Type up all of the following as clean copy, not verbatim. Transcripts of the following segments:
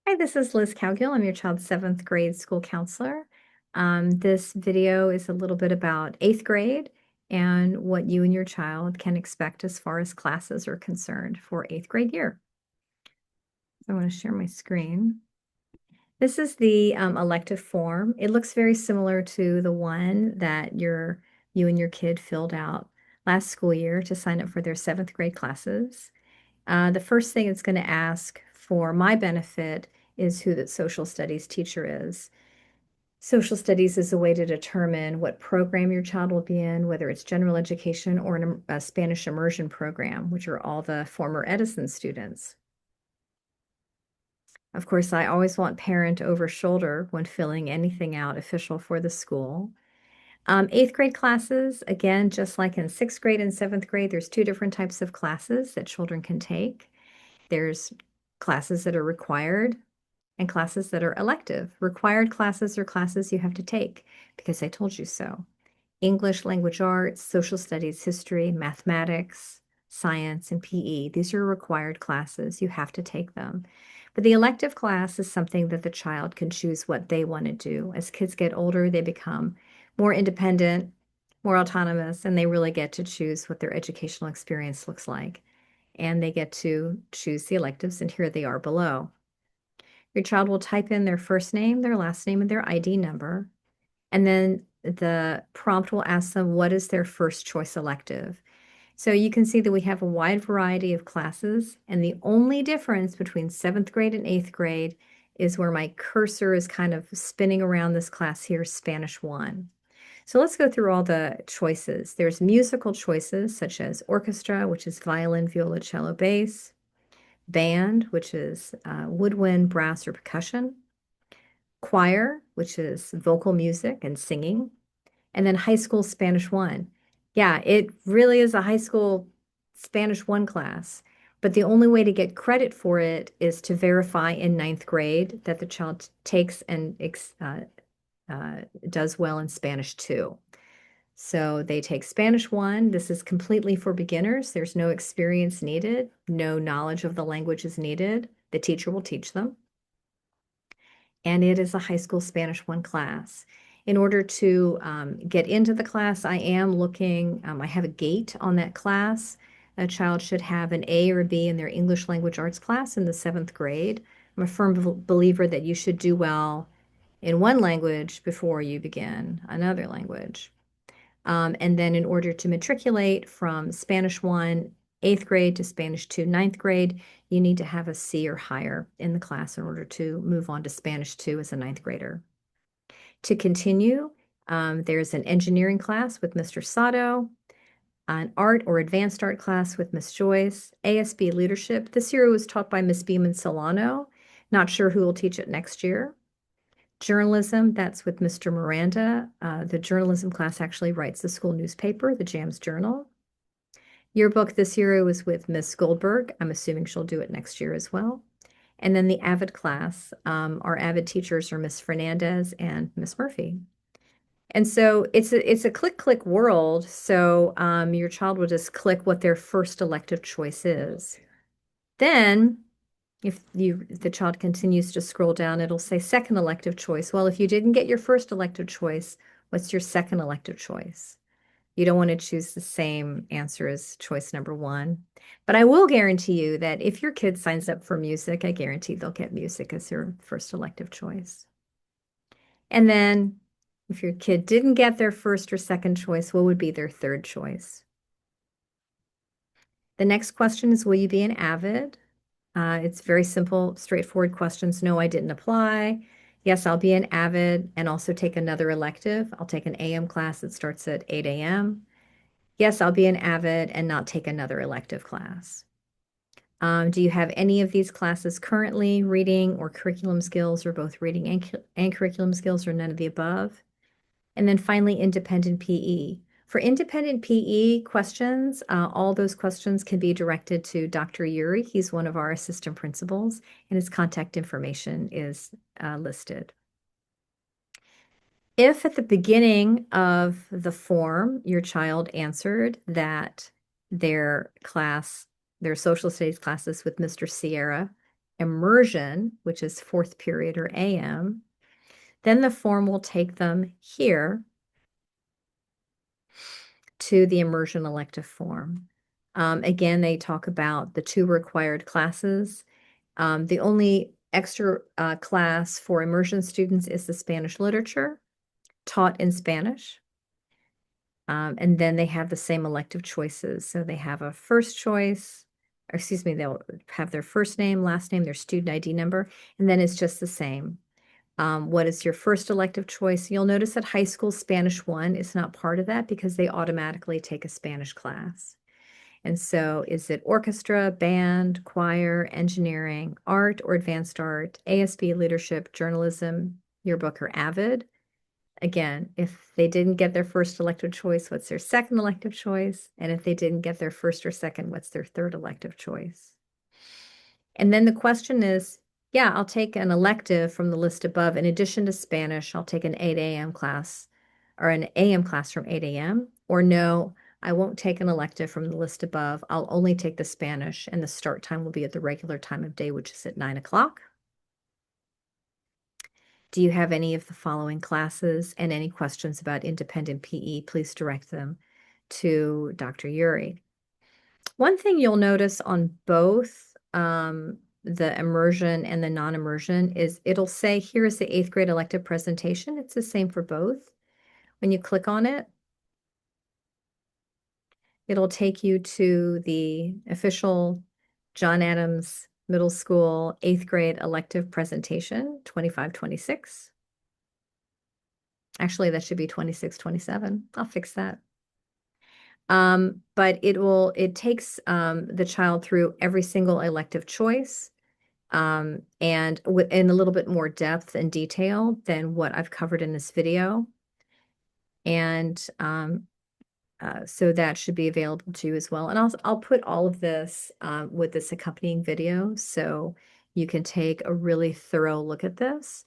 Hi, this is Liz Cowgill. I'm your child's seventh grade school counselor. This video is a little bit about eighth grade and what you and your child can expect as far as classes are concerned for eighth grade year. So I want to share my screen. This is the elective form. It looks very similar to the one that you and your kid filled out last school year to sign up for their seventh grade classes. The first thing it's going to ask for my benefit is who the social studies teacher is. Social studies is a way to determine what program your child will be in, whether it's general education or a Spanish immersion program, which are all the former Edison students. Of course, I always want parent over shoulder when filling anything out official for the school. Eighth grade classes, again, just like in sixth grade and seventh grade, there's two different types of classes that children can take. There's classes that are required and classes that are elective. Required classes are classes you have to take because I told you so. English, language arts, social studies, history, mathematics, science, and PE. These are required classes. You have to take them. But the elective class is something that the child can choose what they want to do. As kids get older, they become more independent, more autonomous, and they really get to choose what their educational experience looks like. And they get to choose the electives, and here they are below. Your child will type in their first name, their last name, and their ID number. And then the prompt will ask them what is their first choice elective. So you can see that we have a wide variety of classes, and the only difference between seventh grade and eighth grade is where my cursor is kind of spinning around this class here, Spanish 1. So let's go through all the choices. There's musical choices such as orchestra, which is violin, viola, cello, bass, band, which is woodwind, brass, or percussion, choir, which is vocal music and singing, and then high school Spanish 1. Yeah, it really is a high school Spanish 1 class, but the only way to get credit for it is to verify in ninth grade that the child takes and does well in Spanish 2. So they take Spanish 1. This is completely for beginners. There's no experience needed, no knowledge of the language is needed. The teacher will teach them. And it is a high school Spanish 1 class. In order to get into the class, I have a gate on that class. A child should have an A or a B in their English language arts class in the seventh grade. I'm a firm believer that you should do well in one language before you begin another language. And then in order to matriculate from Spanish 1, eighth grade to Spanish 2, ninth grade, you need to have a C or higher in the class in order to move on to Spanish 2 as a ninth grader. To continue, there's an engineering class with Mr. Sato, an art or advanced art class with Miss Joyce, ASB leadership. This year was taught by Miss Beeman Solano. Not sure who will teach it next year. Journalism, that's with Mr. Miranda. The journalism class actually writes the school newspaper, the Jams Journal. Yearbook this year was with Miss Goldberg. I'm assuming she'll do it next year as well. And then the AVID class, our AVID teachers are Miss Fernandez and Miss Murphy. And so it's a click world. So your child will just click what their first elective choice is. Then if the child continues to scroll down, it'll say second elective choice. Well, if you didn't get your first elective choice, what's your second elective choice? You don't want to choose the same answer as choice number 1. But I will guarantee you that if your kid signs up for music, I guarantee they'll get music as their first elective choice. And then if your kid didn't get their first or second choice, what would be their third choice? The next question is, will you be an AVID? It's very simple, straightforward questions. No, I didn't apply. Yes, I'll be an AVID and also take another elective. I'll take an AM class that starts at 8 a.m. Yes, I'll be an AVID and not take another elective class. Do you have any of these classes currently, reading or curriculum skills, or both reading and curriculum skills, or none of the above? And then finally, independent PE. For independent PE questions, all those questions can be directed to Dr. Yuri. He's one of our assistant principals, and his contact information is listed. If at the beginning of the form your child answered that their social studies classes with Mr. Sierra immersion, which is fourth period or AM, then the form will take them here to the immersion elective form. Again, they talk about the 2 required classes. The only extra class for immersion students is the Spanish literature taught in Spanish. And then they have the same elective choices. So they have a first choice, or excuse me, they'll have their first name, last name, their student ID number, and then it's just the same. What is your first elective choice? You'll notice that high school Spanish 1 is not part of that because they automatically take a Spanish class. And so is it orchestra, band, choir, engineering, art or advanced art, ASB, leadership, journalism, yearbook, or AVID? Again, if they didn't get their first elective choice, what's their second elective choice? And if they didn't get their first or second, what's their third elective choice? And then the question is, yeah, I'll take an elective from the list above. In addition to Spanish, I'll take an 8 a.m. class or an AM class from 8 a.m. Or no, I won't take an elective from the list above. I'll only take the Spanish, and the start time will be at the regular time of day, which is at 9 o'clock. Do you have any of the following classes and any questions about independent PE? Please direct them to Dr. Yuri. One thing you'll notice on both the immersion and the non-immersion is it'll say, here is the 8th grade elective presentation. It's the same for both. When you click on it, it'll take you to the official John Adams Middle School 8th grade elective presentation, 25-26. Actually, that should be 26-27. I'll fix that. But it takes the child through every single elective choice and in a little bit more depth and detail than what I've covered in this video. And so that should be available to you as well. And I'll put all of this with this accompanying video so you can take a really thorough look at this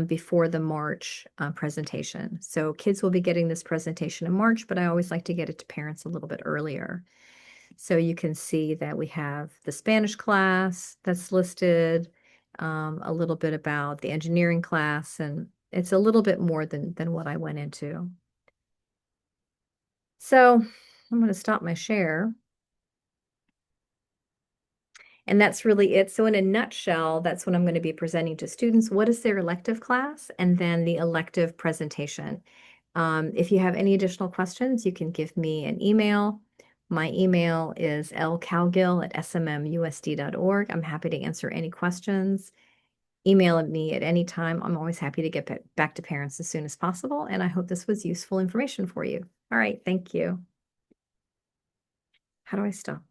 before the March presentation. So kids will be getting this presentation in March, but I always like to get it to parents a little bit earlier. So you can see that we have the Spanish class that's listed, a little bit about the engineering class, and it's a little bit more than what I went into. So I'm going to stop my share. And that's really it. So in a nutshell, that's what I'm going to be presenting to students. What is their elective class? And then the elective presentation. If you have any additional questions, you can give me an email. My email is lcowgill@smmusd.org. I'm happy to answer any questions. Email me at any time. I'm always happy to get back to parents as soon as possible. And I hope this was useful information for you. All right. Thank you. How do I stop?